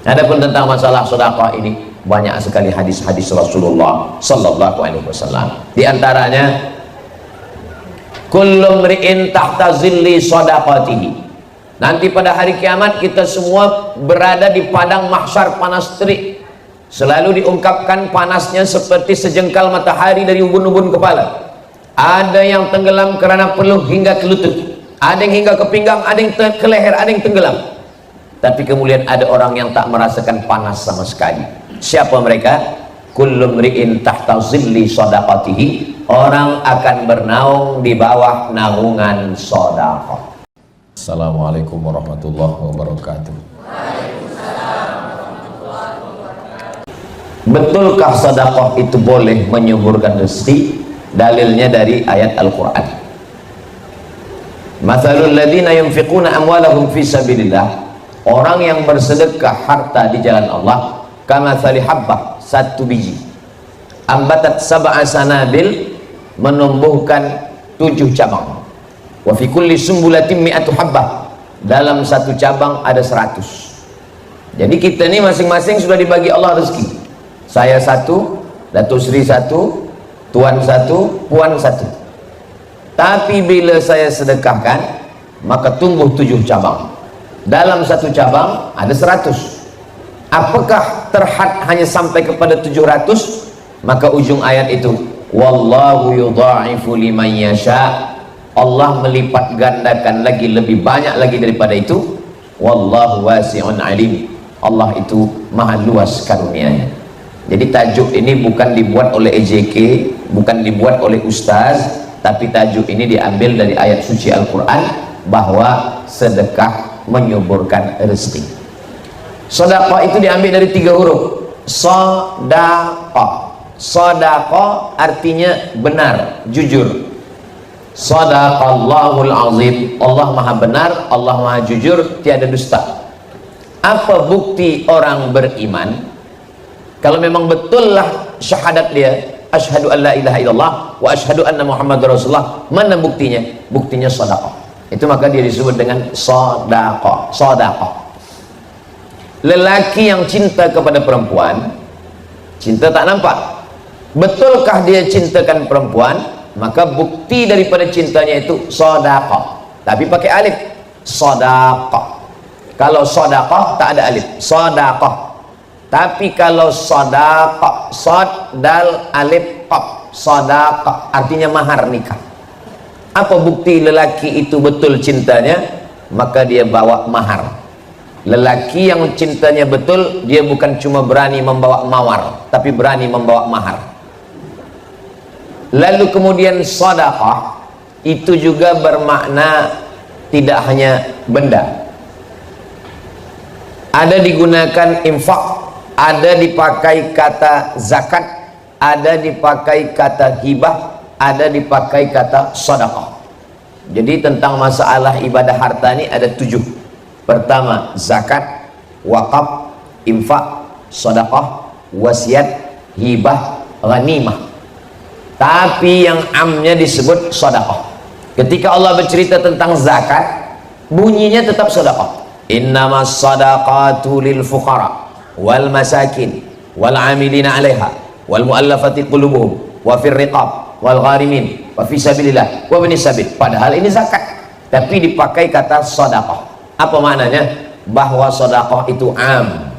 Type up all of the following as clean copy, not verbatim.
Adapun tentang masalah sedekah ini banyak sekali hadis-hadis Rasulullah sallallahu alaihi wasallam. Di antaranya kullu mri'in tahta zilli shadaqatihi. Nanti pada hari kiamat kita semua berada di padang mahsyar panas terik. Selalu diungkapkan panasnya seperti sejengkal matahari dari ubun-ubun kepala. Ada yang tenggelam karena peluh hingga ke lutut, ada yang hingga ke pinggang, ada yang ke leher, ada yang tenggelam. Tapi kemudian ada orang yang tak merasakan panas sama sekali. Siapa mereka? Kullu mri'in tahta zilli shadaqatihi. Orang akan bernaung di bawah naungan sedekah. Assalamualaikum warahmatullahi wabarakatuh. Betulkah sedekah itu boleh menyuburkan rezeki? Dalilnya dari ayat Al-Quran. Mathalul ladzina yunfiquna amwalahum fi sabilillah. Orang yang bersedekah harta di jalan Allah, kamathali habbah, satu biji, ambatat sab'a sanabil, menumbuhkan 7 cabang. Wa fi kulli sumbulatin mi'atu habbah, dalam satu cabang ada 100. Jadi kita ini masing-masing sudah dibagi Allah rezeki. Saya 1, Datuk Sri 1, Tuan 1, Puan 1. Tapi bila saya sedekahkan, maka tumbuh 7 cabang. Dalam satu cabang ada 100. Apakah terhad hanya sampai kepada 700? Maka ujung ayat itu, wallahu yudha'ifu liman yasha. Allah melipat gandakan lagi, lebih banyak lagi daripada itu. Wallahu wasi'un alim. Allah itu maha luas karunia-Nya. Jadi tajuk ini bukan dibuat oleh EJK, bukan dibuat oleh ustaz, tapi tajuk ini diambil dari ayat suci Al-Quran bahwa sedekah menyuburkan rezeki. Sedekah itu diambil dari 3 huruf. Sedekah. Sedekah artinya benar, jujur. Sadaqallahul azim. Allah maha benar, Allah maha jujur, tiada dusta. Apa bukti orang beriman? Kalau memang betullah syahadat dia, asyhadu an la ilaha illallah wa asyhadu anna muhammadar rasulullah, mana buktinya? Buktinya sedekah. Itu maka dia disebut dengan sedekah. Sedekah. Lelaki yang cinta kepada perempuan, cinta tak nampak. Betulkah dia cintakan perempuan? Maka bukti daripada cintanya itu sedekah. Tapi pakai alif. Sedekah. Kalau sedekah tak ada alif. Sedekah. Tapi kalau sedekah, sad dal alif qaf, sedekah artinya mahar nikah. Apa bukti lelaki itu betul cintanya? Maka dia bawa mahar. Lelaki yang cintanya betul, dia bukan cuma berani membawa mawar, tapi berani membawa mahar. Lalu kemudian sedekah itu juga bermakna tidak hanya benda. Ada digunakan infak, ada dipakai kata zakat, ada dipakai kata hibah, ada dipakai kata sedekah. Jadi tentang masalah ibadah harta ini ada 7. Pertama zakat, wakaf, infak, sedekah, wasiat, hibah, ghanimah. Tapi yang amnya disebut sedekah. Ketika Allah bercerita tentang zakat, bunyinya tetap sedekah. Innamas sadaqatu lil fuqara wal masakin wal amilina 'alaiha wal muallafati qulubuhum wa fir riqab wal gharimin wa fi sabilillah wa ibnis sabil. Padahal ini zakat, tapi dipakai kata sedekah. Apa maknanya? Bahwa sedekah itu am,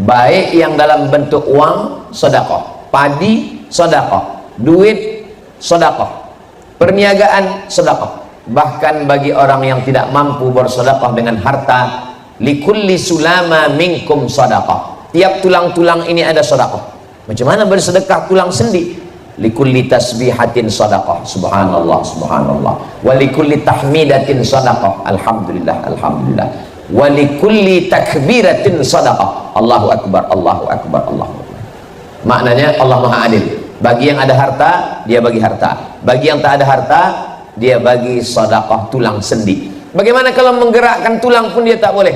baik yang dalam bentuk uang sedekah, padi sedekah, duit sedekah, perniagaan sedekah. Bahkan bagi orang yang tidak mampu bersedekah dengan harta, likulli sulama minkum sedekah. Tiap tulang-tulang ini ada sedekah. Macam mana bersedekah tulang sendi? Likulli tasbihatin sedekah, subhanallah subhanallah, wa likulli tahmidatin sedekah, alhamdulillah alhamdulillah, wa likulli takbiratin sedekah, Allahu akbar Allahu akbar Allahu akbar. Maknanya Allah maha adil. Bagi yang ada harta, dia bagi harta. Bagi yang tak ada harta, dia bagi sedekah tulang sendi. Bagaimana kalau menggerakkan tulang pun dia tak boleh?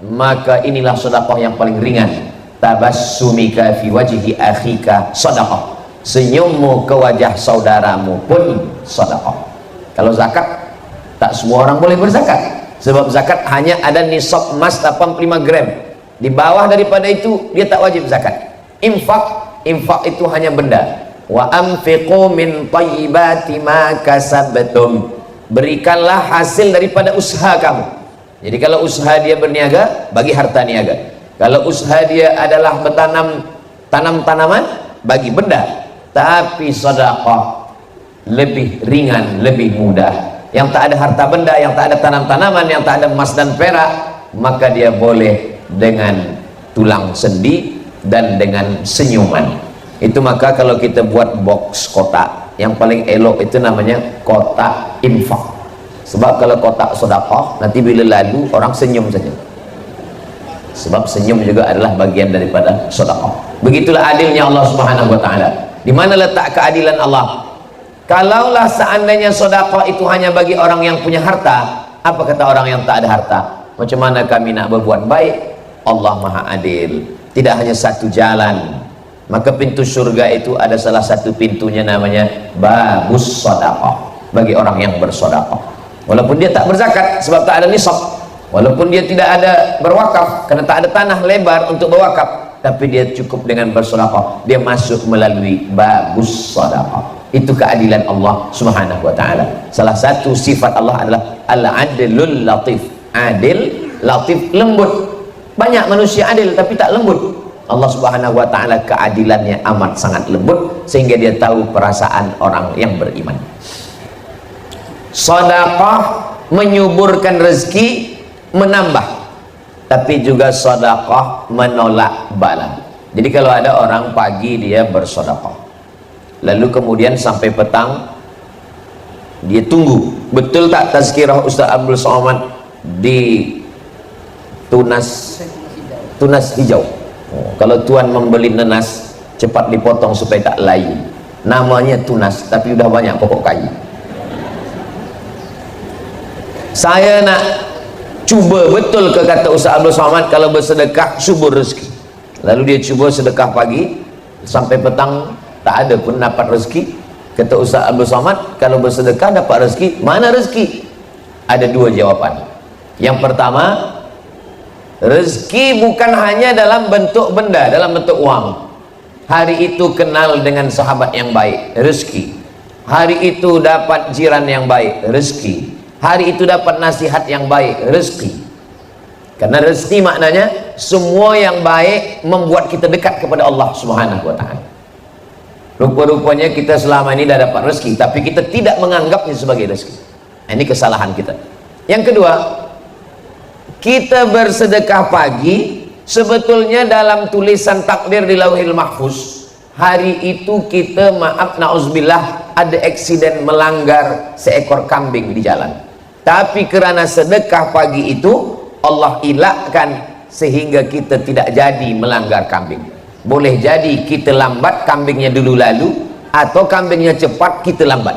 Maka inilah sedekah yang paling ringan. Tabassumika fi wajhi akhika sedekah. Senyummu ke wajah saudaramu pun sedekah. Kalau zakat, tak semua orang boleh berzakat. Sebab zakat hanya ada nisab emas 85 gram. Di bawah daripada itu dia tak wajib zakat. Infak itu hanya benda. Wa anfiqu min thayyibati ma kasabtum. Berikanlah hasil daripada usaha kamu. Jadi kalau usaha dia berniaga, bagi harta niaga. Kalau usaha dia adalah bertanam tanaman, bagi benda. Tapi sedekah lebih ringan, lebih mudah. Yang tak ada harta benda, yang tak ada tanam-tanaman, yang tak ada emas dan perak, maka dia boleh dengan tulang sendi dan dengan senyuman. Itu maka kalau kita buat box kotak, yang paling elok itu namanya kotak infak. Sebab kalau kotak sedekah, nanti bila lalu orang senyum saja. Sebab senyum juga adalah bagian daripada sedekah. Begitulah adilnya Allah Subhanahu wa taala. Di mana letak keadilan Allah? Kalaulah seandainya sedekah itu hanya bagi orang yang punya harta, apa kata orang yang tak ada harta? Macam mana kami nak berbuat baik? Allah Maha Adil. Tidak hanya satu jalan. Maka pintu surga itu ada salah satu pintunya namanya babus sedekah, bagi orang yang bersedekah. Walaupun dia tak berzakat sebab tak ada nisab, walaupun dia tidak ada berwakaf kerana tak ada tanah lebar untuk berwakaf, tapi dia cukup dengan bersedekah, dia masuk melalui babus sedekah. Itu keadilan Allah Subhanahu wa taala. Salah satu sifat Allah adalah al-adlul latif. Adil, latif, lembut. Banyak manusia adil tapi tak lembut. Allah Subhanahu wa taala keadilannya amat sangat lembut sehingga dia tahu perasaan orang yang beriman. Sedekah menyuburkan rezeki, menambah. Tapi juga sedekah menolak bala. Jadi kalau ada orang pagi dia bersedekah, lalu kemudian sampai petang dia tunggu, betul tak tazkirah Ustaz Abdul Somad di tunas hijau. Kalau tuan membeli nanas, cepat dipotong supaya tak layu. Namanya tunas, tapi udah banyak pokok kayu. Saya nak cuba betul ke kata Ustaz Abdul Somad, kalau bersedekah subur rezeki. Lalu dia cuba sedekah pagi sampai petang, tak ada pun dapat rezeki. Kata Ustaz Abdul Somad, kalau bersedekah dapat rezeki, mana rezeki? Ada dua jawaban. Yang pertama, rezeki bukan hanya dalam bentuk benda, dalam bentuk uang. Hari itu kenal dengan sahabat yang baik, rezeki. Hari itu dapat jiran yang baik, rezeki. Hari itu dapat nasihat yang baik, rezeki. Karena rezeki maknanya semua yang baik membuat kita dekat kepada Allah Subhanahu wa taala. Rupa-rupanya kita selama ini dah dapat rezeki, tapi kita tidak menganggapnya sebagai rezeki. Ini kesalahan kita. Yang kedua, kita bersedekah pagi, sebetulnya dalam tulisan takdir di Lauhil Mahfuz, hari itu kita maaf na'udzubillah ada eksiden melanggar seekor kambing di jalan. Tapi kerana sedekah pagi itu Allah elakkan sehingga kita tidak jadi melanggar kambing. Boleh jadi kita lambat, kambingnya dulu lalu, atau kambingnya cepat, kita lambat,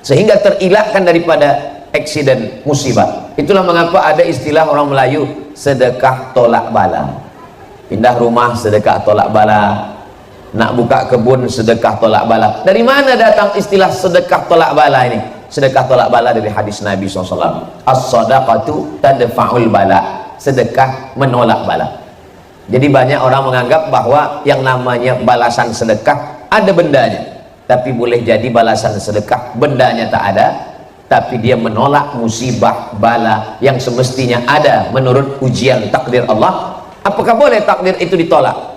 sehingga terilakkan daripada eksiden musibah. Itulah mengapa ada istilah orang Melayu sedekah tolak bala. Pindah rumah sedekah tolak bala, nak buka kebun sedekah tolak bala. Dari mana datang istilah sedekah tolak bala ini? Sedekah tolak bala dari hadis Nabi SAW. As-sadaqatu tadfa'ul bala. Sedekah menolak bala. Jadi banyak orang menganggap bahwa yang namanya balasan sedekah ada bendanya, tapi boleh jadi balasan sedekah bendanya tak ada, tapi dia menolak musibah bala yang semestinya ada menurut ujian takdir Allah. Apakah boleh takdir itu ditolak?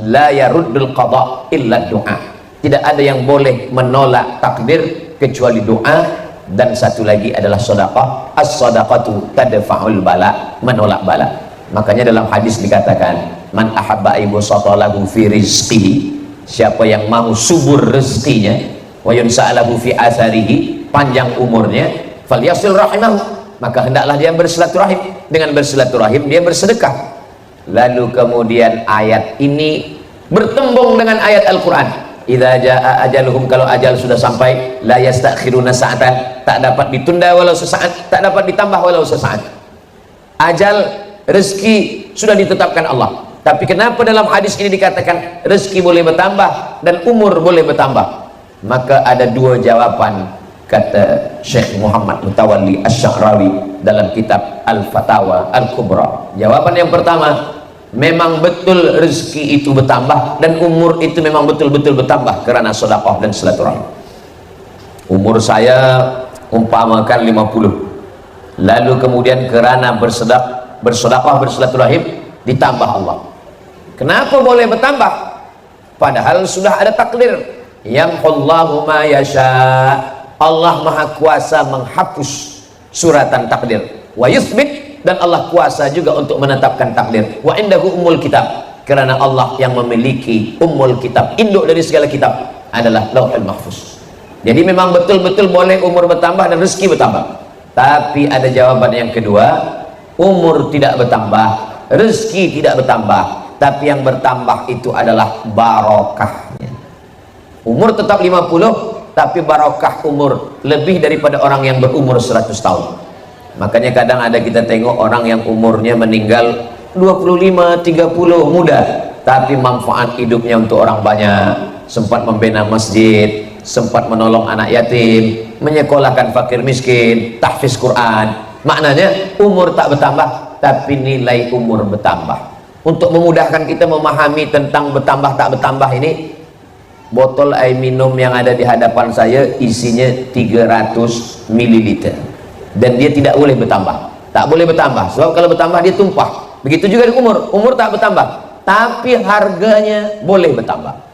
La yaruddul qada illa doa. Tidak ada yang boleh menolak takdir kecuali doa. Dan satu lagi adalah sedekah. As-sadaqatu tadfa'ul bala, menolak bala. Makanya dalam hadis dikatakan, man ahabba ibsatalahu fi rizqihi, siapa yang mau subur rezekinya, wa yunsa'alahu fi atharihi, panjang umurnya, falyasil rahimahu, maka hendaklah dia bersilaturahim. Dengan bersilaturahim dia bersedekah. Lalu kemudian ayat ini bertembung dengan ayat Al-Quran, idza jaa ajaluhum, kalau ajal sudah sampai, la yastakhiruna sa'atan, tak dapat ditunda walau sesaat, tak dapat ditambah walau sesaat. Ajal rezeki sudah ditetapkan Allah, tapi kenapa dalam hadis ini dikatakan rezeki boleh bertambah dan umur boleh bertambah? Maka ada dua jawaban, kata Syekh Muhammad Mutawalli Asy-Sya'rawi dalam kitab Al-Fatawa Al-Kubra. Jawaban yang pertama, memang betul rezeki itu bertambah dan umur itu memang betul-betul bertambah karena sedekah dan silaturahim. Umur saya umpamakan 50, lalu kemudian karena bersedekah bersilaturahim ditambah Allah. Kenapa boleh bertambah? Padahal sudah ada takdir. Yamhullahu ma yasha. Allah maha kuasa menghapus suratan takdir. Wa yuthbit, dan Allah kuasa juga untuk menetapkan takdir. Wa indahu ummul kitab, karena Allah yang memiliki ummul kitab, induk dari segala kitab adalah Lauhul Mahfuz. Jadi memang betul-betul boleh umur bertambah dan rezeki bertambah. Tapi ada jawaban yang kedua, umur tidak bertambah, rezeki tidak bertambah, tapi yang bertambah itu adalah barokahnya. Umur tetap 50, tapi barokah umur lebih daripada orang yang berumur 100 tahun. Makanya kadang ada kita tengok orang yang umurnya meninggal 25, 30 muda, tapi manfaat hidupnya untuk orang banyak. Sempat membina masjid, sempat menolong anak yatim, menyekolahkan fakir miskin, tahfiz Quran. Maknanya umur tak bertambah, tapi nilai umur bertambah. Untuk memudahkan kita memahami tentang bertambah tak bertambah ini, botol air minum yang ada di hadapan saya isinya 300 ml dan dia tidak boleh bertambah. Tak boleh bertambah, sebab kalau bertambah dia tumpah. Begitu juga dengan umur tak bertambah, tapi harganya boleh bertambah.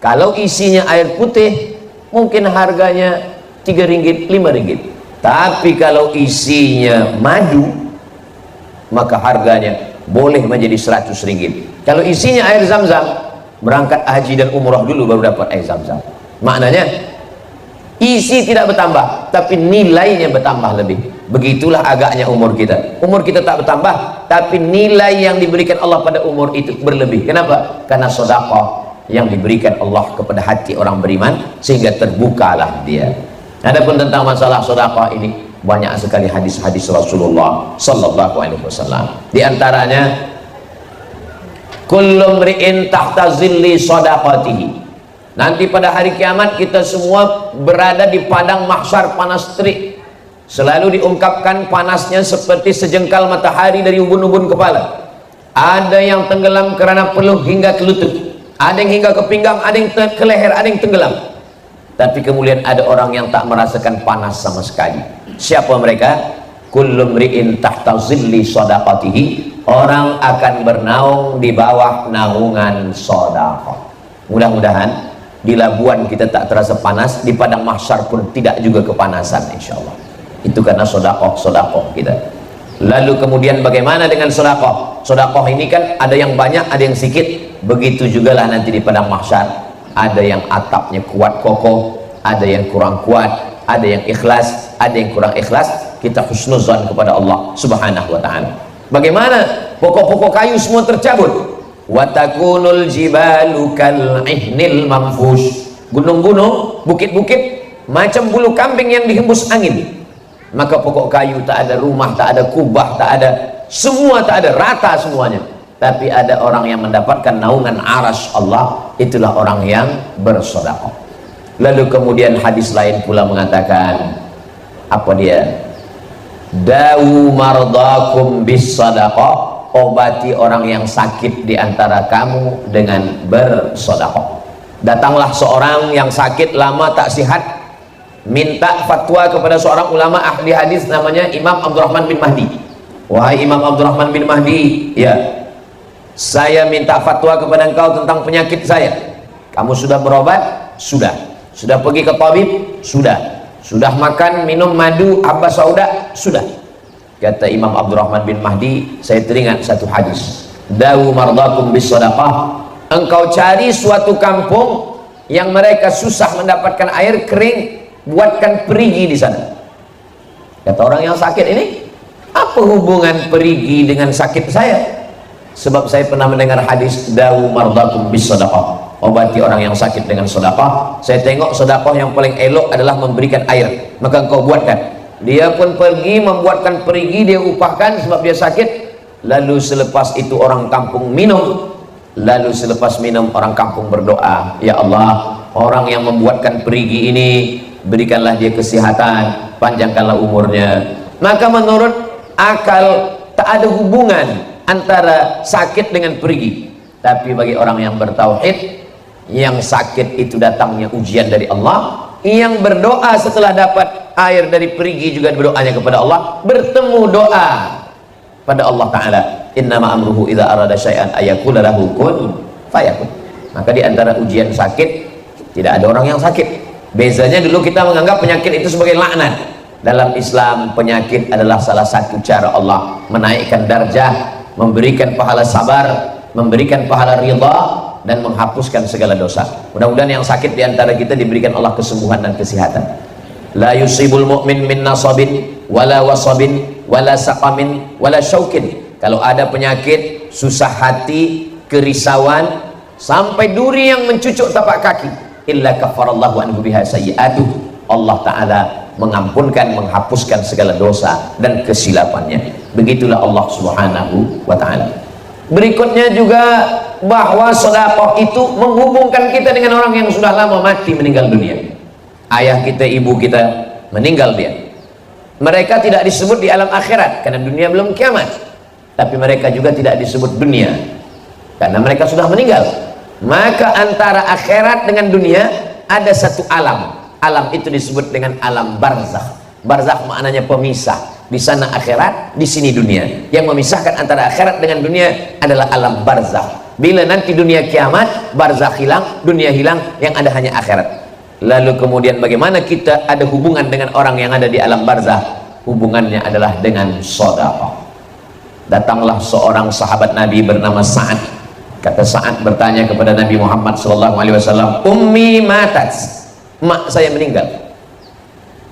Kalau isinya air putih mungkin harganya 3 ringgit, 5 ringgit. Tapi kalau isinya madu, maka harganya boleh menjadi 100 ringgit. Kalau isinya air zam-zam, berangkat haji dan umrah dulu baru dapat air zam-zam. Maknanya isi tidak bertambah, tapi nilainya bertambah lebih. Begitulah agaknya umur kita. Umur kita tak bertambah, tapi nilai yang diberikan Allah pada umur itu berlebih. Kenapa? Karena sedekah yang diberikan Allah kepada hati orang beriman, sehingga terbukalah dia. Adapun tentang masalah sedekah ini, banyak sekali hadis-hadis Rasulullah sallallahu alaihi wasallam. Di antaranya, kullu mri'in tahta zilli shadaqatihi. Nanti pada hari kiamat kita semua berada di padang mahsyar panas terik. Selalu diungkapkan panasnya seperti sejengkal matahari dari ubun-ubun kepala. Ada yang tenggelam karena peluh hingga ke lutut, ada yang hingga ke pinggang, ada yang ke leher, ada yang tenggelam. Tapi kemudian ada orang yang tak merasakan panas sama sekali. Siapa mereka? Kullu mri'in tahta zilli shadaqatihi. Orang akan bernaung di bawah naungan sedekah. Mudah-mudahan di Labuan kita tak terasa panas, di padang mahsyar pun tidak juga kepanasan, insyaallah. Itu karena sedekah kita. Lalu kemudian bagaimana dengan sedekah? Sedekah ini kan ada yang banyak, ada yang sedikit. Begitu juga lah nanti di padang mahsyar. Ada yang atapnya kuat kokoh, ada yang kurang kuat, ada yang ikhlas, ada yang kurang ikhlas. Kita husnuzan kepada Allah subhanahu wa ta'ala. Bagaimana? Pokok-pokok kayu semua tercabut. Wa takunul jibalu kal ihnil manfush. Gunung-gunung, bukit-bukit macam bulu kambing yang dihembus angin. Maka pokok kayu tak ada rumah, tak ada kubah, tak ada, semua tak ada, rata semuanya. Tapi ada orang yang mendapatkan naungan arasy Allah, itulah orang yang bersedekah. Lalu kemudian hadis lain pula mengatakan, apa dia? Dawu mardakum bis sadaqah, obati orang yang sakit di antara kamu dengan bersedekah. Datanglah seorang yang sakit lama tak sihat, minta fatwa kepada seorang ulama ahli hadis namanya Imam Abdurrahman bin Mahdi. Wahai Imam Abdurrahman bin Mahdi, ya, saya minta fatwa kepada engkau tentang penyakit saya. Kamu sudah berobat? Sudah. Sudah pergi ke tabib? Sudah. Sudah makan minum madu habba sauda? Sudah. Kata Imam Abdurrahman bin Mahdi, saya teringat satu hadis. Dawu mardakum bis sadaqah. Engkau cari suatu kampung yang mereka susah mendapatkan air kering, buatkan perigi di sana. Kata orang yang sakit ini, apa hubungan perigi dengan sakit saya? Sebab saya pernah mendengar hadis dawu mardakum bis sadaqah, obati orang yang sakit dengan sedekah. Saya tengok sedekah yang paling elok adalah memberikan air, maka engkau buatkan. Dia pun pergi membuatkan perigi, dia upahkan sebab dia sakit. Lalu selepas itu orang kampung minum. Lalu selepas minum orang kampung berdoa, ya Allah, orang yang membuatkan perigi ini berikanlah dia kesehatan, panjangkanlah umurnya. Maka menurut akal tak ada hubungan antara sakit dengan perigi. Tapi bagi orang yang bertauhid, yang sakit itu datangnya ujian dari Allah, yang berdoa setelah dapat air dari perigi juga berdoanya kepada Allah, bertemu doa pada Allah Ta'ala, innama amruhu idza arada syai'an ayaqula lahu kun fayakun. Maka di antara ujian sakit, tidak ada orang yang sakit. Bezanya dulu kita menganggap penyakit itu sebagai laknat. Dalam Islam, penyakit adalah salah satu cara Allah menaikkan darjah, memberikan pahala sabar, memberikan pahala ridha, dan menghapuskan segala dosa. Mudah-mudahan yang sakit diantara kita diberikan Allah kesembuhan dan kesehatan. La yusibul mu'min min nasabin wala wasabin wala saqamin wala syaukin. Kalau ada penyakit, susah hati, kerisauan, sampai duri yang mencucuk tapak kaki, illa kafarallahu anhu biha sayyi'atuh, Allah Ta'ala mengampunkan, menghapuskan segala dosa dan kesilapannya. Begitulah Allah Subhanahu wa Ta'ala. Berikutnya juga bahwa sedekah itu menghubungkan kita dengan orang yang sudah lama mati, meninggal dunia. Ayah kita, ibu kita meninggal dia. Mereka tidak disebut di alam akhirat karena dunia belum kiamat, tapi mereka juga tidak disebut dunia karena mereka sudah meninggal. Maka antara akhirat dengan dunia ada satu alam. Alam itu disebut dengan alam barzakh. Barzakh maknanya pemisah. Di sana akhirat, di sini dunia. Yang memisahkan antara akhirat dengan dunia adalah alam barzakh. Bila nanti dunia kiamat, barzakh hilang, dunia hilang, yang ada hanya akhirat. Lalu kemudian bagaimana kita ada hubungan dengan orang yang ada di alam barzakh? Hubungannya adalah dengan sedekah. Datanglah seorang sahabat Nabi bernama Sa'ad. Kata Sa'ad bertanya kepada Nabi Muhammad SAW, ummi matat, mak saya meninggal,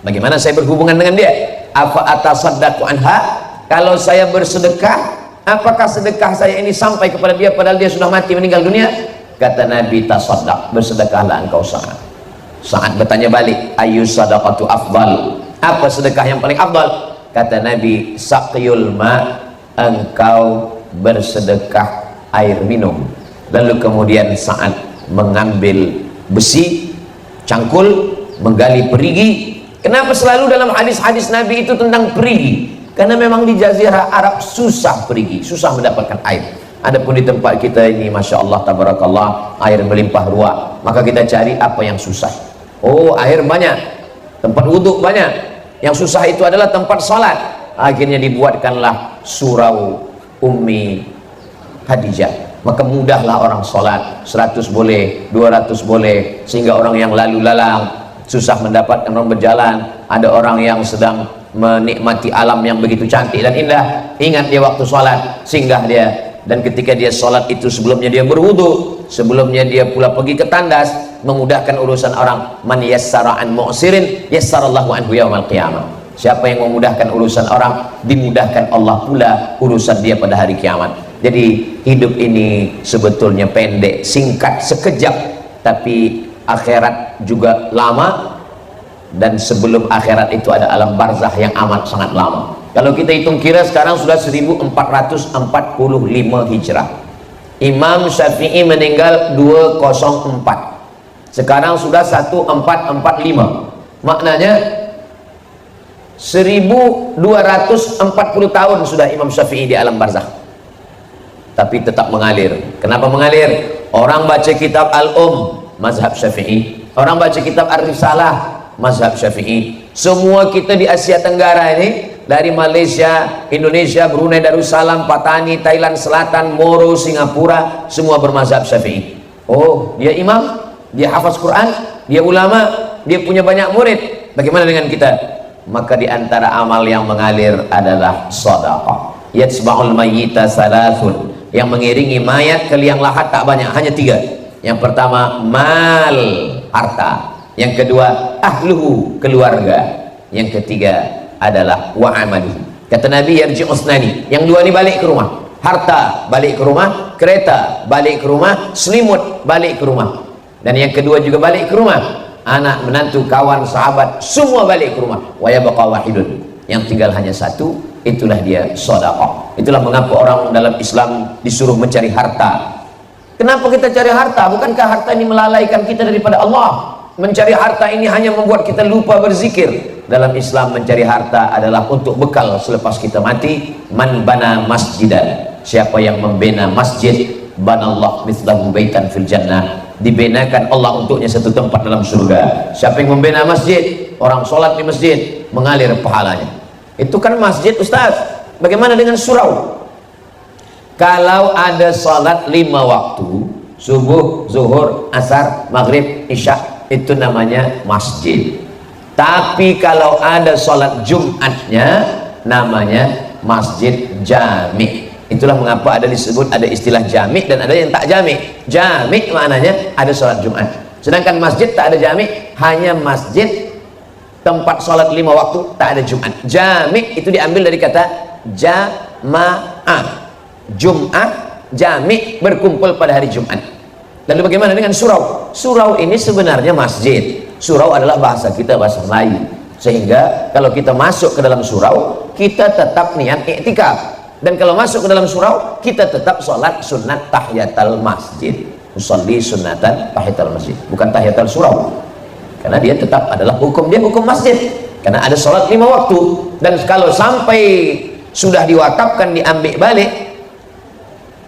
bagaimana saya berhubungan dengan dia? Afa atasaddaqu anha, kalau saya bersedekah, apakah sedekah saya ini sampai kepada dia padahal dia sudah mati meninggal dunia? Kata Nabi, tasaddaq, bersedekahlah engkau Sa'ad. Sa'ad bertanya balik, ayu sadaqatu afdal, apa sedekah yang paling afdal? Kata Nabi, saqyul ma, engkau bersedekah air minum. Lalu kemudian Sa'ad mengambil besi, cangkul, menggali perigi. Kenapa selalu dalam hadis-hadis Nabi itu tentang perigi? Karena memang di Jazirah Arab susah perigi, susah mendapatkan air. Adapun di tempat kita ini, Masya Allah, tabarakallah, air melimpah ruah. Maka kita cari apa yang susah. Oh, air banyak, tempat wudhu banyak. Yang susah itu adalah tempat salat. Akhirnya dibuatkanlah surau Ummi Khadijah. Maka mudahlah orang sholat, 100 boleh, 200 boleh, sehingga orang yang lalu lalang susah mendapatkan orang berjalan, ada orang yang sedang menikmati alam yang begitu cantik dan indah, ingat dia waktu sholat, singgah dia. Dan ketika dia sholat itu sebelumnya dia berwudu, sebelumnya dia pula pergi ke tandas, memudahkan urusan orang. Man yassara an mu'sirin yassarallahu anhu yaumal qiyamah. Siapa yang memudahkan urusan orang, dimudahkan Allah pula urusan dia pada hari kiamat. Jadi hidup ini sebetulnya pendek, singkat, sekejap, tapi akhirat juga lama, dan sebelum akhirat itu ada alam barzakh yang amat sangat lama. Kalau kita hitung kira sekarang sudah 1445 Hijrah. Imam Syafi'i meninggal 204. Sekarang sudah 1445. Maknanya 1240 tahun sudah Imam Syafi'i di alam barzakh. Tapi tetap mengalir. Kenapa mengalir? Orang baca kitab Al-Um, mazhab Syafi'i. Orang baca kitab Ar-Risalah, mazhab Syafi'i. Semua kita di Asia Tenggara ini, dari Malaysia, Indonesia, Brunei Darussalam, Patani, Thailand Selatan, Moro, Singapura, semua bermazhab Syafi'i. Oh, dia imam, dia hafaz Quran, dia ulama, dia punya banyak murid. Bagaimana dengan kita? Maka di antara amal yang mengalir adalah sedekah. Yatsba'ul mayyita salasun, yang mengiringi mayat ke liang lahat tak banyak, hanya 3. Yang pertama mal, harta. Yang kedua ahluhu, keluarga. Yang ketiga adalah wa amali. Kata Nabi, yarji'u usnani, yang 2 ini balik ke rumah. Harta balik ke rumah, kereta balik ke rumah, selimut balik ke rumah. Dan yang kedua juga balik ke rumah. Anak, menantu, kawan, sahabat, semua balik ke rumah. Wa yabqa wahidun, yang tinggal hanya 1, itulah dia sedekah. Itulah mengapa orang dalam Islam disuruh mencari harta. Kenapa kita cari harta? Bukankah harta ini melalaikan kita daripada Allah? Mencari harta ini hanya membuat kita lupa berzikir. Dalam Islam mencari harta adalah untuk bekal selepas kita mati. Man bana masjidan, siapa yang membina masjid, banallah mithlahu baitan fil jannah, dibinakan Allah untuknya satu tempat dalam surga. Siapa yang membina masjid, orang sholat di masjid, mengalir pahalanya. Itu kan masjid, Ustaz. Bagaimana dengan surau? Kalau ada sholat 5 waktu, subuh, zuhur, asar, maghrib, isya, itu namanya masjid. Tapi kalau ada sholat Jumatnya, namanya masjid jami. Itulah mengapa ada disebut, ada istilah jami dan ada yang tak jami. Jami maknanya ada sholat Jumat, sedangkan masjid tak ada jami, hanya masjid tempat sholat 5 waktu, tak ada Jumat. Jami itu diambil dari kata jama'ah, Jumat, jami, berkumpul pada hari Jumat. Lalu bagaimana dengan surau? Surau ini sebenarnya masjid. Surau adalah bahasa kita, bahasa Melayu, sehingga kalau kita masuk ke dalam surau, kita tetap niat iktikaf. Dan kalau masuk ke dalam surau, kita tetap sholat sunat tahiyatul masjid. Usolli sunatan tahiyatul masjid, bukan tahiyatul surau, karena dia tetap adalah hukum, dia hukum masjid, karena ada sholat 5 waktu. Dan kalau sampai sudah diwakafkan, diambil balik,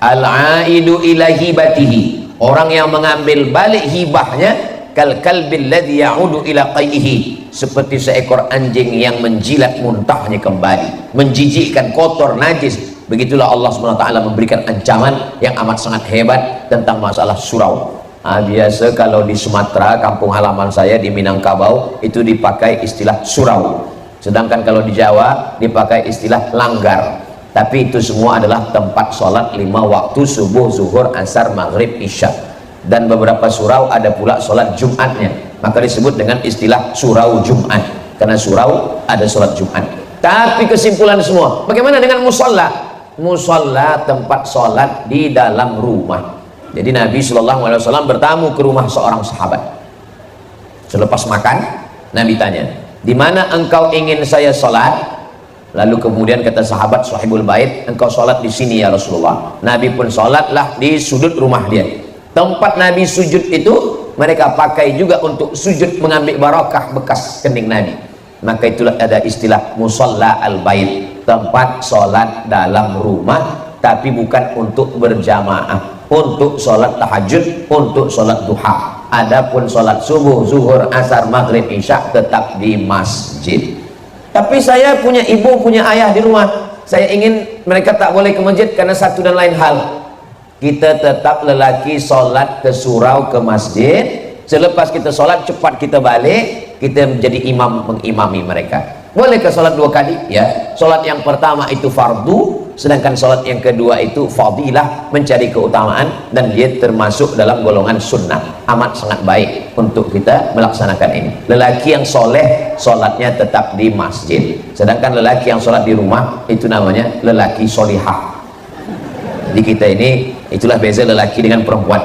al-aidu ila hibatihi, orang yang mengambil balik hibahnya, kal kalbil ladzi ya'udu ila qaihi, seperti seekor anjing yang menjilat muntahnya kembali, menjijikkan, kotor, najis. Begitulah Allah SWT memberikan ancaman yang amat sangat hebat tentang masalah surau. Biasa kalau di Sumatera, kampung halaman saya di Minangkabau, itu dipakai istilah surau, sedangkan kalau di Jawa dipakai istilah langgar. Tapi itu semua adalah tempat sholat 5 waktu, subuh, zuhur, asar, maghrib, isya. Dan beberapa surau ada pula sholat Jumatnya, maka disebut dengan istilah surau Jumat, karena surau ada sholat Jumat. Tapi kesimpulan semua, bagaimana dengan musola? Musola tempat sholat di dalam rumah. Jadi Nabi SAW bertamu ke rumah seorang sahabat. Selepas makan, Nabi tanya, di mana engkau ingin saya sholat? Lalu kemudian kata sahabat sahibul bait, engkau sholat di sini ya Rasulullah. Nabi pun sholatlah di sudut rumah dia. Tempat Nabi sujud itu mereka pakai juga untuk sujud, mengambil barakah bekas kening Nabi. Maka itulah ada istilah musalla al-bait, tempat sholat dalam rumah, tapi bukan untuk berjamaah, untuk sholat tahajud, untuk sholat duha. Adapun sholat subuh, zuhur, asar, maghrib, isya tetap di masjid. Tapi saya punya ibu, punya ayah di rumah, saya ingin mereka tak boleh ke masjid karena satu dan lain hal. Kita tetap lelaki sholat ke surau, ke masjid. Selepas kita sholat, cepat kita balik, kita menjadi imam, mengimami mereka. Boleh ke sholat 2 kali? Ya. Sholat yang pertama itu fardu, sedangkan sholat yang kedua itu fadilah, mencari keutamaan, dan dia termasuk dalam golongan sunnah. Amat sangat baik untuk kita melaksanakan ini. Lelaki yang soleh, sholatnya tetap di masjid, sedangkan lelaki yang sholat di rumah itu namanya lelaki solihah. Jadi kita ini, itulah beza lelaki dengan perempuan.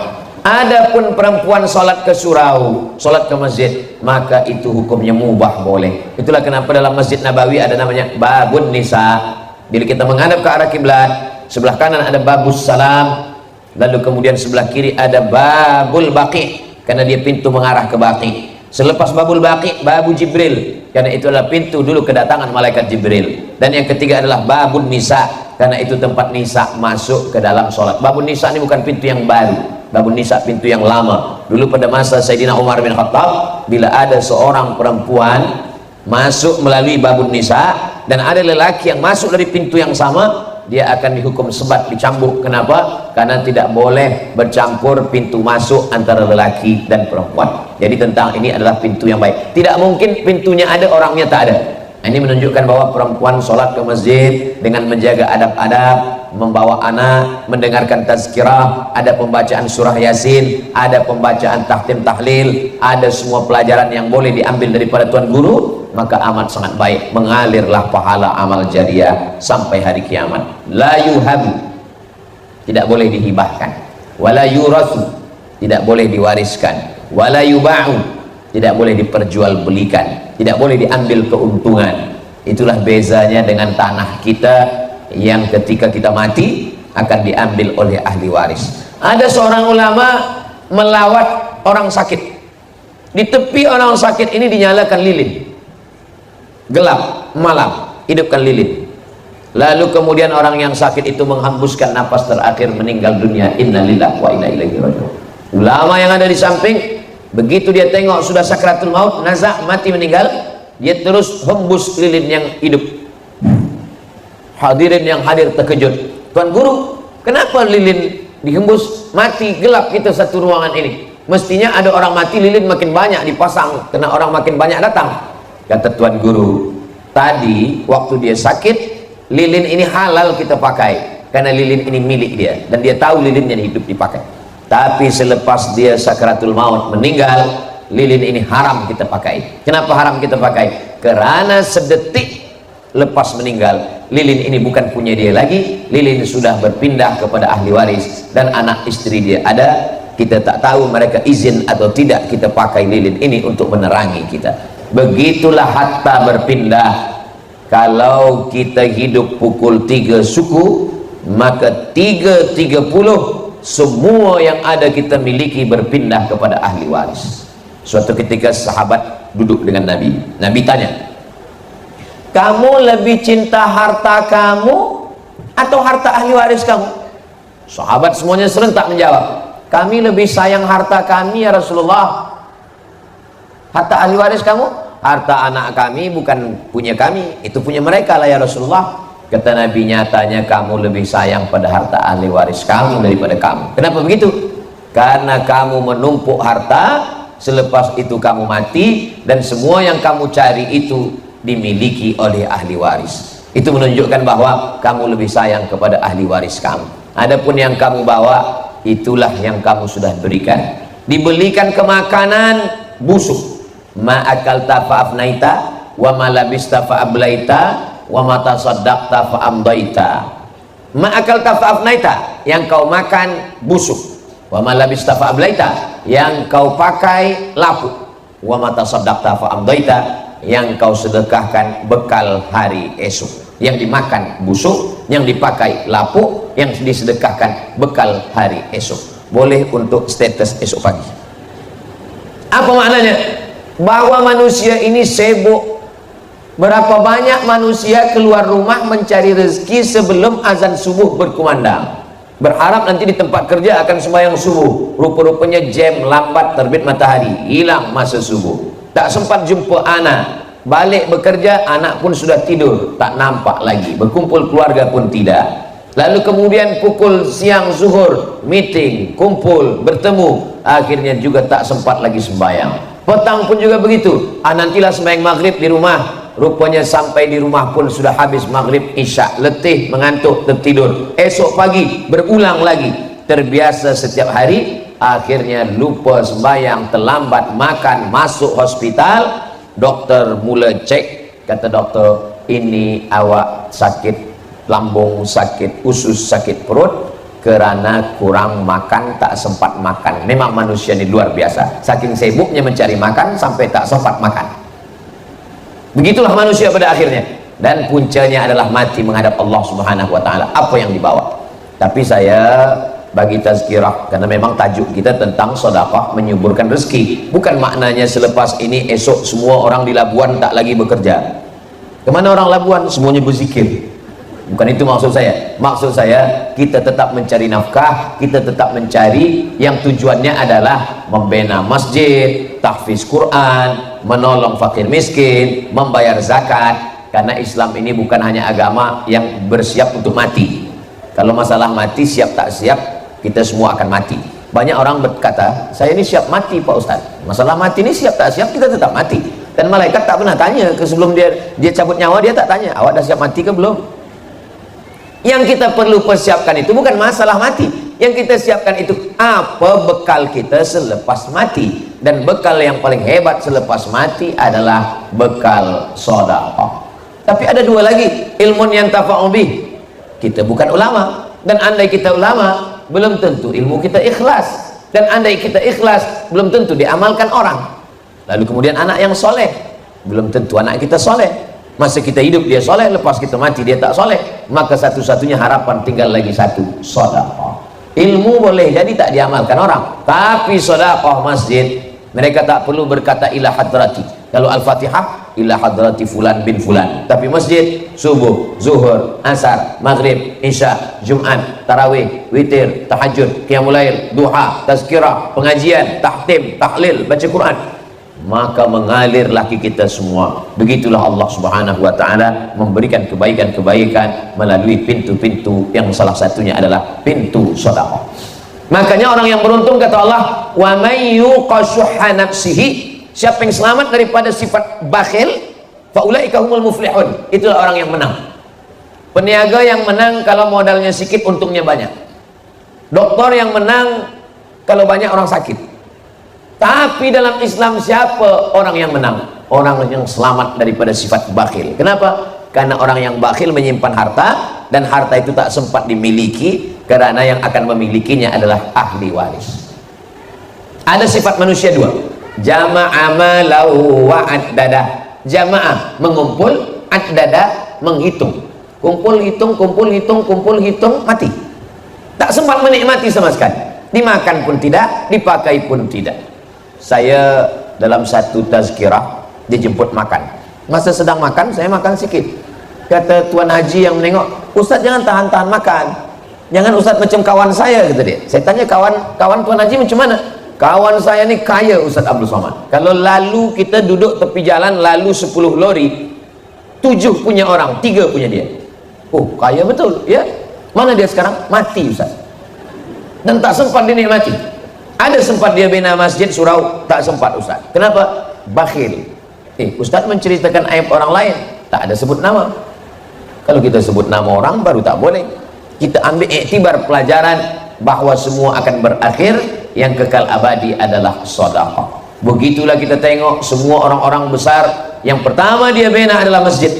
Adapun perempuan sholat ke surau, sholat ke masjid, maka itu hukumnya mubah, boleh. Itulah kenapa dalam Masjid Nabawi ada namanya babun nisa. Bila kita menghadap ke arah kiblat, sebelah kanan ada babus salam, lalu kemudian sebelah kiri ada babul baqi, karena dia pintu mengarah ke baqi. Selepas babul baqi, babu Jibril, karena itu adalah pintu dulu kedatangan malaikat Jibril. Dan yang ketiga adalah babun nisa, karena itu tempat nisa masuk ke dalam sholat. Babun nisa ini bukan pintu yang baru, babun nisa pintu yang lama. Dulu pada masa Sayyidina Umar bin Khattab, bila ada seorang perempuan masuk melalui babun nisa dan ada lelaki yang masuk dari pintu yang sama, dia akan dihukum sebat, dicambuk. Kenapa? Karena tidak boleh bercampur pintu masuk antara lelaki dan perempuan. Jadi tentang ini adalah pintu yang baik. Tidak mungkin pintunya ada, orangnya tak ada. Ini menunjukkan bahwa perempuan sholat ke masjid dengan menjaga adab-adab, membawa anak, mendengarkan tazkirah, ada pembacaan surah Yasin, ada pembacaan tahtim tahlil, ada semua pelajaran yang boleh diambil daripada tuan guru, maka amat sangat baik. Mengalirlah pahala amal jariah sampai hari kiamat. La yuhabu, tidak boleh dihibahkan. Wala yurathu, tidak boleh diwariskan. Wala yuba'u, tidak boleh diperjualbelikan, tidak boleh diambil keuntungan. Itulah bezanya dengan tanah kita yang ketika kita mati akan diambil oleh ahli waris. Ada seorang ulama melawat orang sakit. Di tepi orang sakit ini dinyalakan lilin, gelap malam, hidupkan lilin. Lalu kemudian orang yang sakit itu menghembuskan napas terakhir meninggal dunia. Innalillahi wa inna ilaihi raji'un. Ulama yang ada di samping, begitu dia tengok sudah sakratul maut, nazak, mati, meninggal, dia terus hembus lilin yang hidup. Hadirin yang hadir terkejut. Tuan Guru, kenapa lilin dihembus? Mati, gelap kita satu ruangan ini. Mestinya ada orang mati, lilin makin banyak dipasang, karena orang makin banyak datang. Kata Tuan Guru, tadi waktu dia sakit, lilin ini halal kita pakai, karena lilin ini milik dia, dan dia tahu lilin yang hidup dipakai. Tapi selepas dia sakratul maut, meninggal, lilin ini haram kita pakai. Kenapa haram kita pakai? Karena sedetik lepas meninggal, lilin ini bukan punya dia lagi, lilin sudah berpindah kepada ahli waris dan anak istri dia ada. Kita tak tahu mereka izin atau tidak kita pakai lilin ini untuk menerangi kita. Begitulah harta berpindah. Kalau kita hidup pukul 3 suku, maka 3.30 semua yang ada kita miliki berpindah kepada ahli waris. Suatu ketika sahabat duduk dengan Nabi. Nabi tanya, kamu lebih cinta harta kamu atau harta ahli waris kamu? Sahabat semuanya serentak menjawab, kami lebih sayang harta kami ya Rasulullah. Harta ahli waris kamu? Harta anak kami bukan punya kami, itu punya mereka lah ya Rasulullah. Kata Nabi, nyatanya kamu lebih sayang pada harta ahli waris kamu daripada kamu. Kenapa begitu? Karena kamu menumpuk harta, selepas itu kamu mati, dan semua yang kamu cari itu dimiliki oleh ahli waris. Itu menunjukkan bahwa kamu lebih sayang kepada ahli waris kamu. Adapun yang kamu bawa, itulah yang kamu sudah berikan. Dibelikan ke makanan busuk. Ma akalta fa afnaita wa ma labista fa ablaita wa ma tasaddaqta fa amdaita. Ma akalta fa afnaita, yang kau makan busuk. Wa ma labista fa ablaita, yang kau pakai lapuk. Wa ma tasaddaqta fa amdaita, yang kau sedekahkan bekal hari esok. Yang dimakan busuk, yang dipakai lapuk, yang disedekahkan bekal hari esok. Boleh untuk status esok pagi. Apa maknanya? Bahwa manusia ini sibuk. Berapa banyak manusia keluar rumah mencari rezeki sebelum azan subuh berkumandang, berharap nanti di tempat kerja akan sembahyang subuh. Rupa-rupanya jam lambat terbit matahari, hilang masa subuh. Tak sempat jumpa anak, balik bekerja anak pun sudah tidur, tak nampak lagi. Berkumpul keluarga pun tidak. Lalu kemudian pukul siang zuhur, meeting, kumpul, bertemu, akhirnya juga tak sempat lagi sembahyang. Petang pun juga begitu. Nantilah sembahyang maghrib di rumah. Rupanya sampai di rumah pun sudah habis maghrib isya, letih, mengantuk, tertidur. Esok pagi berulang lagi. Terbiasa setiap hari, akhirnya lupa sembahyang, terlambat makan, masuk hospital. Dokter mula cek, kata dokter, ini awak sakit lambung, sakit usus, sakit perut, kerana kurang makan, tak sempat makan. Memang manusia ini luar biasa, saking sibuknya mencari makan sampai tak sempat makan. Begitulah manusia pada akhirnya, dan puncanya adalah mati menghadap Allah Subhanahu wa taala. Apa yang dibawa? Tapi saya bagi tazkirah, karena memang tajuk kita tentang sedekah menyuburkan rezeki. Bukan maknanya selepas ini esok semua orang di Labuan tak lagi bekerja. Kemana orang Labuan? Semuanya berzikir. Bukan itu maksud saya. Maksud saya, kita tetap mencari nafkah, kita tetap mencari yang tujuannya adalah membina masjid, tahfiz Quran, menolong fakir miskin, membayar zakat. Karena Islam ini bukan hanya agama yang bersiap untuk mati. Kalau masalah mati, siap tak siap, kita semua akan mati. Banyak orang berkata, saya ini siap mati Pak Ustaz. Masalah mati ini siap tak siap, kita tetap mati. Dan malaikat tak pernah tanya sebelum dia cabut nyawa, dia tak tanya, awak dah siap mati ke belum? Yang kita perlu persiapkan itu bukan masalah mati. Yang kita siapkan itu apa bekal kita selepas mati. Dan bekal yang paling hebat selepas mati adalah bekal sedekah. Tapi ada dua lagi, ilmun yang tafa'u bih. Kita bukan ulama, dan andai kita ulama, belum tentu ilmu kita ikhlas. Dan andai kita ikhlas, belum tentu diamalkan orang. Lalu kemudian anak yang soleh, belum tentu anak kita soleh. Masa kita hidup dia soleh, lepas kita mati dia tak soleh, maka satu-satunya harapan tinggal lagi satu, sedekah. Ilmu boleh jadi tak diamalkan orang, tapi sedekah masjid, mereka tak perlu berkata ila hadrati. Kalau Al-Fatihah ila hadrati fulan bin fulan. Tapi masjid subuh, zuhur, asar, maghrib, isya, Jumat, tarawih, witir, tahajud, qiyamul lail, duha, tazkirah, pengajian, tahtim, tahlil, baca Quran, maka mengalir laki kita semua. Begitulah Allah Subhanahu wa taala memberikan kebaikan-kebaikan melalui pintu-pintu yang salah satunya adalah pintu sedekah. Makanya orang yang beruntung, kata Allah, wa may yuqashuha nafsihi, siapa yang selamat daripada sifat bakhil, faulaika humul muflihun, itulah orang yang menang. Peniaga yang menang kalau modalnya sedikit untungnya banyak. Dokter yang menang kalau banyak orang sakit. Tapi dalam Islam siapa orang yang menang? Orang yang selamat daripada sifat bakhil. Kenapa? Karena orang yang bakhil menyimpan harta, dan harta itu tak sempat dimiliki, karena yang akan memilikinya adalah ahli waris. Ada sifat manusia dua, jama'a malahu wa addada. Jamaah mengumpul, addada menghitung. Kumpul hitung, kumpul hitung, kumpul hitung, mati. Tak sempat menikmati sama sekali. Dimakan pun tidak, dipakai pun tidak. Saya dalam satu tazkirah dijemput makan. Masa sedang makan, saya makan sikit. Kata Tuan Haji yang menengok, Ustaz jangan tahan-tahan makan. Jangan Ustaz macam kawan saya, kata dia. Saya tanya, kawan Tuan Haji macam mana? Kawan saya ni kaya, Ustaz Abdul Somad. Kalau lalu kita duduk tepi jalan, lalu 10 lori, 7 punya orang, 3 punya dia. Oh, kaya betul, ya. Mana dia sekarang? Mati, Ustaz. Dan tak sempat dinikmati. Ada sempat dia bina masjid surau, tak sempat, Ustaz. Kenapa? Bakhil. Ustaz menceritakan aib orang lain, tak ada sebut nama. Kalau kita sebut nama orang baru tak boleh. Kita ambil iktibar pelajaran bahwa semua akan berakhir, yang kekal abadi adalah sedekah. Begitulah kita tengok semua orang-orang besar, yang pertama dia bina adalah masjid.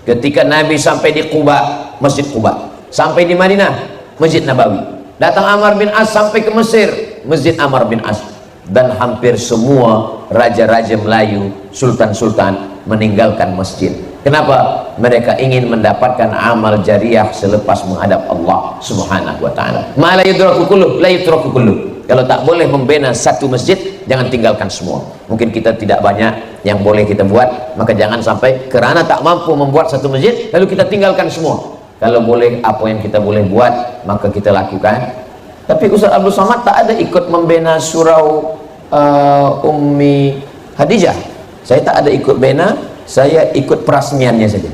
Ketika Nabi sampai di Quba, Masjid Quba. Sampai di Madinah, Masjid Nabawi. Datang Amr bin As sampai ke Mesir, Masjid Amr bin As. Dan hampir semua raja-raja Melayu, sultan-sultan meninggalkan masjid. Kenapa? Mereka ingin mendapatkan amal jariah selepas menghadap Allah Subhanahu wa taala. Ma la yudraku kulluh, la yutraku kulluh. Kalau tak boleh membina satu masjid, jangan tinggalkan semua. Mungkin kita tidak banyak yang boleh kita buat, maka jangan sampai kerana tak mampu membuat satu masjid lalu kita tinggalkan semua. Kalau boleh, apa yang kita boleh buat maka kita lakukan. Tapi Ustaz Abdul Somad tak ada ikut membina surau Ummi Hadijah. Saya tak ada ikut bina, saya ikut perasmiannya saja.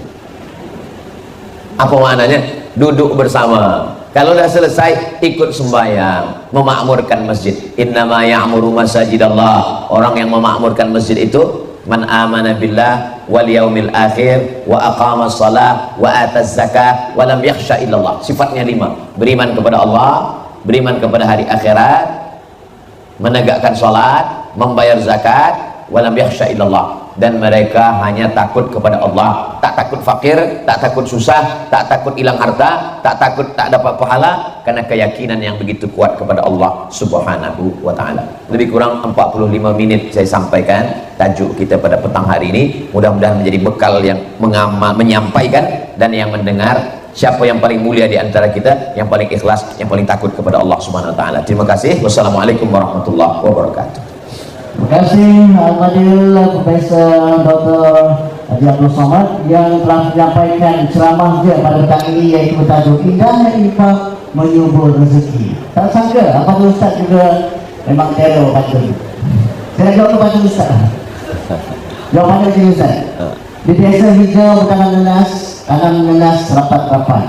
Apa maknanya? Duduk bersama. Kalau dah selesai, ikut sembahyang, memakmurkan masjid. Innama ya'muru masajidallah. Orang yang memakmurkan masjid itu man amana billah wal yaumil akhir wa aqama shalah wa ataz zakah wa lam yakhsha illallah. Sifatnya 5. Beriman kepada Allah, beriman kepada hari akhirat, menegakkan salat, membayar zakat, wa lam yakhsha illallah. Dan mereka hanya takut kepada Allah, tak takut fakir, tak takut susah, tak takut hilang harta, tak takut tak dapat pahala, karena keyakinan yang begitu kuat kepada Allah Subhanahu wa taala. Lebih kurang 45 menit saya sampaikan tajuk kita pada petang hari ini. Mudah-mudahan menjadi bekal yang menyampaikan dan yang mendengar. Siapa yang paling mulia di antara kita? Yang paling ikhlas, yang paling takut kepada Allah Subhanahu wa taala. Terima kasih. Wassalamualaikum warahmatullahi wabarakatuh. Terima kasih Al-Fadil Profesor Dr. Haji Abdul Somad yang telah menyampaikan ceramah dia pada petang ini, yaitu bertajuk Indahnya Infak Menyubur Rezeki. Tak sangka Al-Fadil Ustaz juga memang teror patut. Saya jawab kepada Ustaz. Jawapannya begini Ustaz. Dia biasa hijau bertangan nenas, tangan nenas rapat-rapat.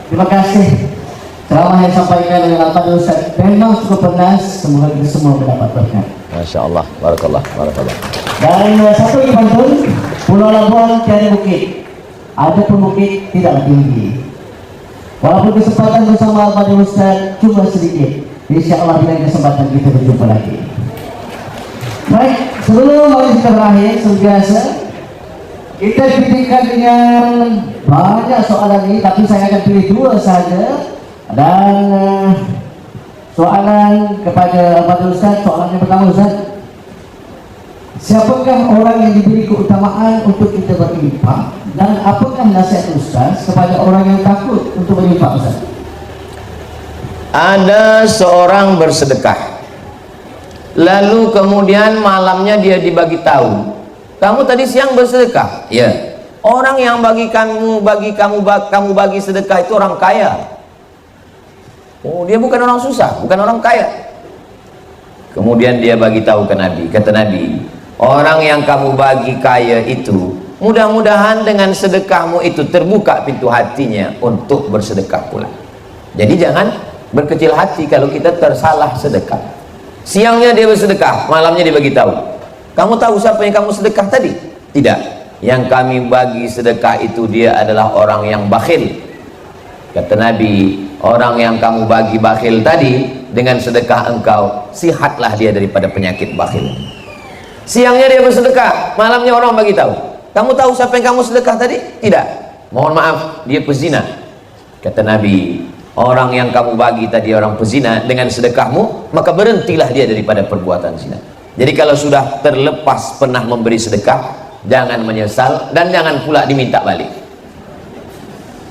Terima kasih. Ceramah yang disampaikan oleh Al-Fadil Ustaz memang cukup penas. Semoga kita semua mendapat berkat. Masya Allah, barakallah, barakallah. Dan satu lagi pantun, Pulau Labuan tiada bukit, ada pun bukit tidak tinggi. Walaupun kesempatan bersama Al-Fadil Ustaz cuma sedikit, insya Allah di lain kesempatan kita berjumpa lagi. Baik, sebelum mari kita berakhir, seperti biasa kita dipilihkan dengan banyak soalan ini, tapi saya akan pilih 2 saja. Dan soalan kepada Al-Fadil Ustaz, soalan yang pertama Ustaz, siapakah orang yang diberi keutamaan untuk kita berinfak, dan apakah nasihat Ustaz kepada orang yang takut untuk berinfak Ustaz? Ada seorang bersedekah, lalu kemudian malamnya dia dibagi tahu Kamu tadi siang bersedekah, ya. Orang yang kamu bagi sedekah itu orang kaya. Oh, dia bukan orang susah, bukan orang kaya. Kemudian dia bagi tahu ke Nabi, kata Nabi, orang yang kamu bagi kaya itu, mudah-mudahan dengan sedekahmu itu terbuka pintu hatinya untuk bersedekah pula. Jadi jangan berkecil hati kalau kita tersalah sedekah. Siangnya dia bersedekah, malamnya dia bagi tahu. Kamu tahu siapa yang kamu sedekah tadi? Tidak. Yang kami bagi sedekah itu dia adalah orang yang bakhil. Kata Nabi, orang yang kamu bagi bakhil tadi, dengan sedekah engkau, sihatlah dia daripada penyakit bakhil. Siangnya dia bersedekah, malamnya orang bagi tahu. Kamu tahu siapa yang kamu sedekah tadi? Tidak. Mohon maaf, dia pezina. Kata Nabi, orang yang kamu bagi tadi orang pezina, dengan sedekahmu, maka berhentilah dia daripada perbuatan zina. Jadi kalau sudah terlepas pernah memberi sedekah, jangan menyesal dan jangan pula diminta balik.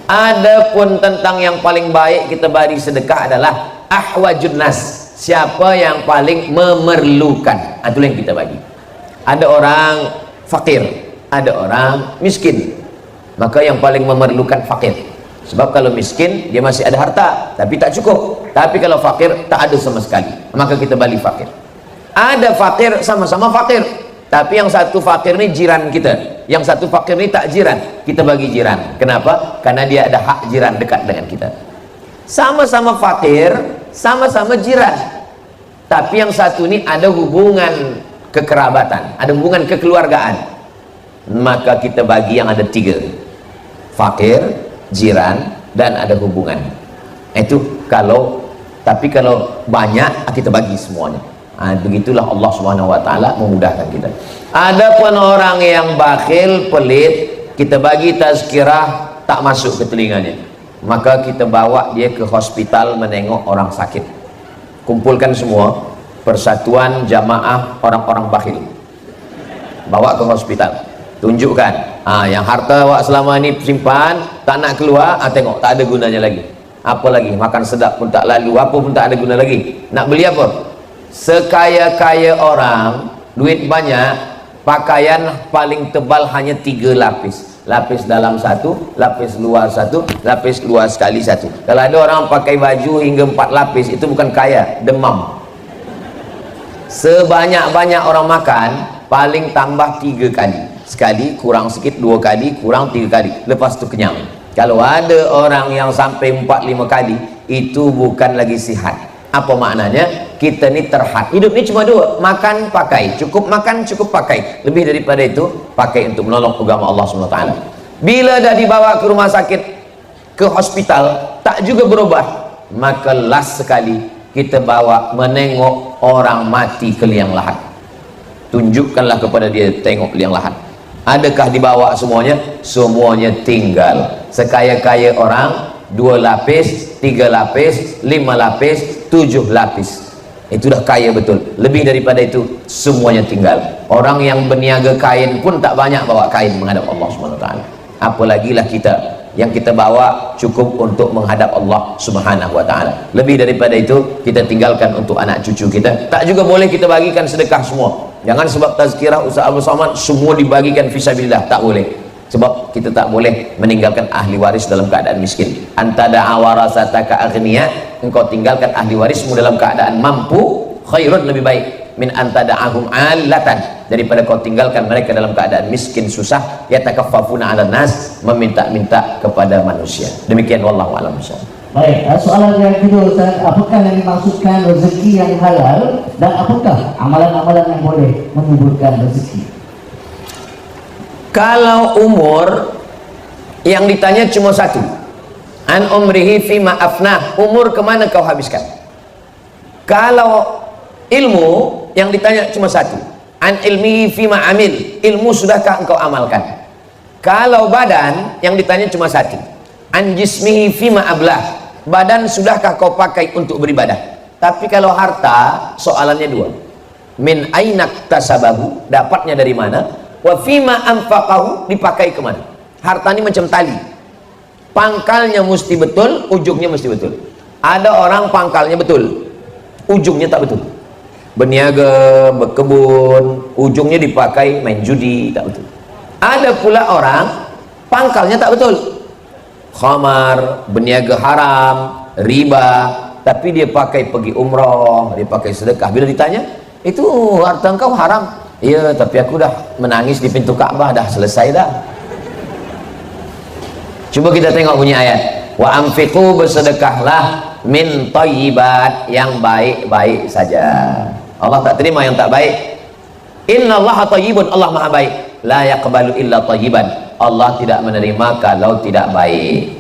Adapun tentang yang paling baik kita bagi sedekah adalah ahwajun nas, siapa yang paling memerlukan, itu yang kita bagi. Ada orang fakir, ada orang miskin, maka yang paling memerlukan fakir. Sebab kalau miskin dia masih ada harta tapi tak cukup, tapi kalau fakir tak ada sama sekali, maka kita bagi fakir. Ada fakir, sama-sama fakir, tapi yang satu fakir ini jiran kita, yang satu fakir ini tak jiran, kita bagi jiran. Kenapa? Karena dia ada hak jiran dekat dengan kita. Sama-sama fakir, sama-sama jiran, tapi yang satu ini ada hubungan kekerabatan, ada hubungan kekeluargaan, maka kita bagi yang ada 3: fakir, jiran, dan ada hubungan. Itu kalau, tapi kalau banyak kita bagi semuanya. Begitulah Allah Subhanahu wa taala memudahkan kita. Adapun orang yang bakhil, pelit, kita bagi tazkirah tak masuk ke telinganya, maka kita bawa dia ke hospital menengok orang sakit. Kumpulkan semua persatuan jamaah orang-orang bakhil, bawa ke hospital, tunjukkan yang harta awak selama ini simpan tak nak keluar, tengok tak ada gunanya lagi. Apa lagi, makan sedap pun tak lalu, apa pun tak ada guna lagi. Nak beli apa? Sekaya-kaya orang, duit banyak, pakaian paling tebal hanya 3 lapis. Lapis dalam 1, lapis luar 1, lapis luar sekali 1. Kalau ada orang pakai baju hingga 4 lapis, itu bukan kaya, demam. Sebanyak-banyak orang makan, paling tambah 3 kali. Sekali, kurang sikit, 2 kali, kurang 3 kali. Lepas itu kenyang. Kalau ada orang yang sampai 4-5 kali, itu bukan lagi sihat. Apa maknanya? Kita ni terhad. Hidup ni cuma 2, makan, pakai. Cukup makan, cukup pakai. Lebih daripada itu, pakai untuk menolong agama Allah SWT. Bila dah dibawa ke rumah sakit, ke hospital, tak juga berubah, maka last sekali kita bawa menengok orang mati ke liang lahat. Tunjukkanlah kepada dia, tengok liang lahat. Adakah dibawa semuanya? Semuanya tinggal. Sekaya-kaya orang, 2 lapis, 3 lapis, 5 lapis, 7 lapis, itu dah kaya betul. Lebih daripada itu semuanya tinggal. Orang yang berniaga kain pun tak banyak bawa kain menghadap Allah SWT. Apalagi lah kita, yang kita bawa cukup untuk menghadap Allah Subhanahu wa taala. Lebih daripada itu kita tinggalkan untuk anak cucu kita. Tak juga boleh kita bagikan sedekah semua. Jangan sebab tazkirah Ustaz Abdul Somad semua dibagikan fisabilillah, tak boleh. Sebab kita tak boleh meninggalkan ahli waris dalam keadaan miskin. Antada awarasataka aghniya, engkau tinggalkan ahli warismu dalam keadaan mampu, khairun, lebih baik, min antada'ahum alatan, daripada kau tinggalkan mereka dalam keadaan miskin susah, yatakaffafuna 'alan nas, meminta-minta kepada manusia. Demikian, wallahu a'lam bishawab. Baik, soalan yang kedua Ustaz, apakah yang dimaksudkan rezeki yang halal dan apakah amalan-amalan yang boleh menyuburkan rezeki? Kalau umur yang ditanya cuma 1, an umrihi fima afnah, umur kemana kau habiskan. Kalau ilmu yang ditanya cuma 1, an ilmihi fima amil, ilmu sudahkah engkau amalkan. Kalau badan yang ditanya cuma 1, an jismihi fima ablah, badan sudahkah kau pakai untuk beribadah. Tapi kalau harta soalannya 2, min ainak tasabahu, dapatnya dari mana, wa fima anfaqahu, dipakai kemana. Harta ini macam tali, pangkalnya mesti betul, ujungnya mesti betul. Ada orang pangkalnya betul, ujungnya tak betul. berniaga, berkebun, ujungnya dipakai main judi, tak betul. Ada pula orang pangkalnya tak betul, khamar, berniaga haram, riba, tapi dia pakai pergi umrah, dia pakai sedekah. Bila ditanya, itu harta engkau haram? Iya, tapi aku dah menangis di pintu Ka'bah, dah selesai dah. Coba kita tengok bunyi ayat, wa anfiqu, bersedekahlah, min thayyibat, yang baik-baik saja. Allah tak terima yang tak baik. Innallaha thayyibun, Allah maha baik. La yaqbalu illa thayyiban, Allah tidak menerima kalau tidak baik.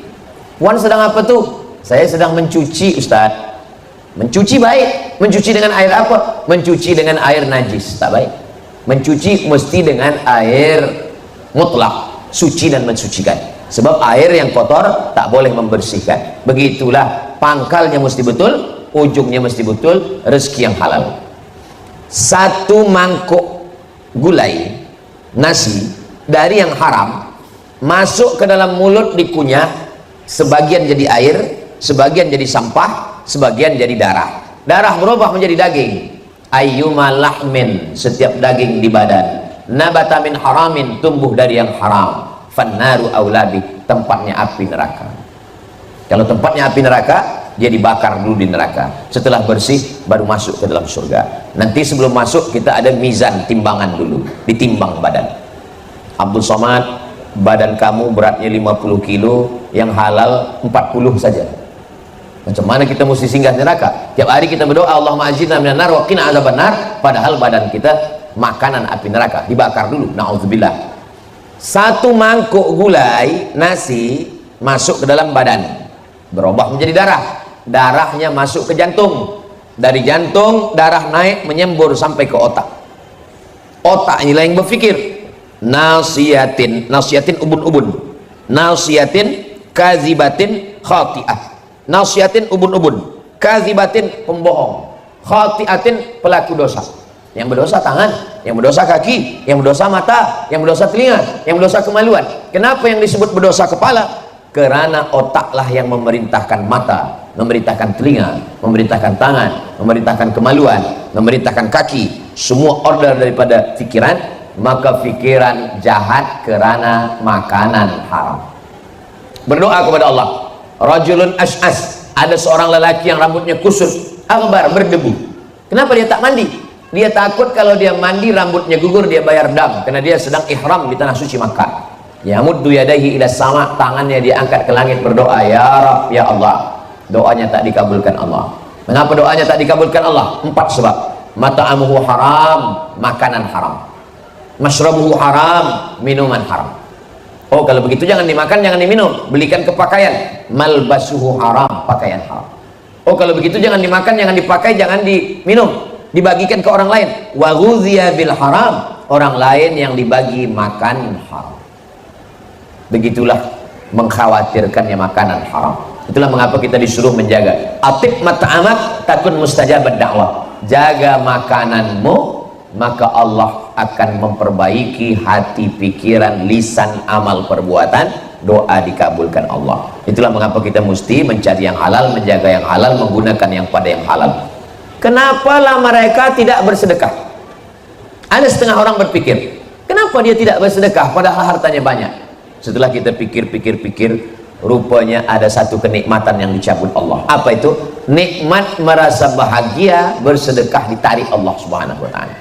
Puan sedang apa tuh? Saya sedang mencuci, Ustaz. Mencuci baik. Mencuci dengan air apa? Mencuci dengan air najis, tak baik. Mencuci mesti dengan air mutlak, suci dan mensucikan. Sebab air yang kotor tak boleh membersihkan. Begitulah, pangkalnya mesti betul, ujungnya mesti betul, rezeki yang halal. Satu mangkuk gulai nasi dari yang haram masuk ke dalam mulut, dikunyah, sebagian jadi air, sebagian jadi sampah, sebagian jadi darah. Darah berubah menjadi daging. Ayyuma lahmin, setiap daging di badan, nabata min haramin, tumbuh dari yang haram, fannaru aulabi, tempatnya api neraka. Kalau tempatnya api neraka, dia dibakar dulu di neraka. Setelah bersih baru masuk ke dalam surga. Nanti sebelum masuk kita ada mizan, timbangan dulu, ditimbang badan. Abdul Somad, badan kamu beratnya 50 kilo, yang halal 40 saja. Macam mana kita mesti singgah neraka? Tiap hari kita berdoa, Allahumma ajirna minan nar wa qina adzabannar, padahal badan kita makanan api neraka, dibakar dulu. Nauzubillah. Satu mangkuk gulai nasi masuk ke dalam badan, berubah menjadi darah. Darahnya masuk ke jantung, dari jantung darah naik menyembur sampai ke otak. Otak inilah yang berfikir. Nasiyatin, nasiyatin ubun-ubun, nasiyatin kazibatin khati'ah. Nasiyatin ubun-ubun, kazibatin pembohong, khati'atin pelaku dosa. Yang berdosa tangan, yang berdosa kaki, yang berdosa mata, yang berdosa telinga, yang berdosa kemaluan. Kenapa yang disebut berdosa kepala? Karena otaklah yang memerintahkan mata, memerintahkan telinga, memerintahkan tangan, memerintahkan kemaluan, memerintahkan kaki. Semua order daripada fikiran, maka fikiran jahat karena makanan haram. Berdoa kepada Allah. Rajulun ash'as, ada seorang lelaki yang rambutnya kusut, aghbar, berdebu. Kenapa dia tak mandi? Dia takut kalau dia mandi rambutnya gugur, dia bayar dam, karena dia sedang ihram di tanah suci Makkah. Yamuddu yadaihi ila sama, tangannya dia angkat ke langit berdoa, ya Rabb, ya Allah. Doanya tak dikabulkan Allah. Mengapa doanya tak dikabulkan Allah? 4 sebab. Mata'amuhu haram, makanan haram. Mashrabuhu haram, minuman haram. Oh, kalau begitu jangan dimakan, jangan diminum. Belikan ke pakaian. Malbasuhu haram, pakaian haram. Oh, kalau begitu jangan dimakan, jangan dipakai, jangan diminum. Dibagikan ke orang lain. Wa ghudhiya bil haram, orang lain yang dibagi makan haram. Begitulah mengkhawatirkannya makanan haram. Itulah mengapa kita disuruh menjaga. Atib mat'amak takun mustajabat dakwah. Jaga makananmu, maka Allah akan memperbaiki hati, pikiran, lisan, amal, perbuatan, doa dikabulkan Allah. Itulah mengapa kita mesti mencari yang halal, menjaga yang halal, menggunakan yang pada yang halal. Kenapalah mereka tidak bersedekah? Ada setengah orang berpikir, kenapa dia tidak bersedekah padahal hartanya banyak? Setelah kita pikir-pikir, rupanya ada satu kenikmatan yang dicabut Allah. Apa itu? Nikmat merasa bahagia bersedekah ditarik Allah Subhanahu wa ta'ala.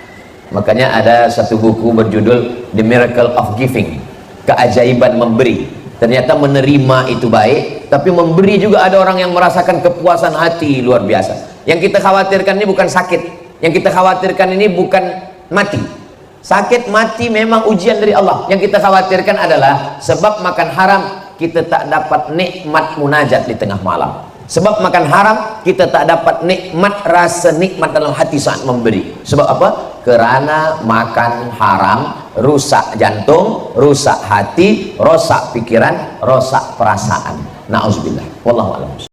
Makanya ada satu buku berjudul The Miracle of Giving, keajaiban memberi. Ternyata menerima itu baik, tapi memberi juga ada orang yang merasakan kepuasan hati luar biasa. Yang kita khawatirkan ini bukan sakit, yang kita khawatirkan ini bukan mati. Sakit mati memang ujian dari Allah. Yang kita khawatirkan adalah sebab makan haram kita tak dapat nikmat munajat di tengah malam. Sebab makan haram kita tak dapat nikmat, rasa nikmat dalam hati saat memberi. Sebab apa? Kerana makan haram rusak jantung, rusak hati, rusak pikiran, rusak perasaan. Nauzubillah. Wallahu a'lam.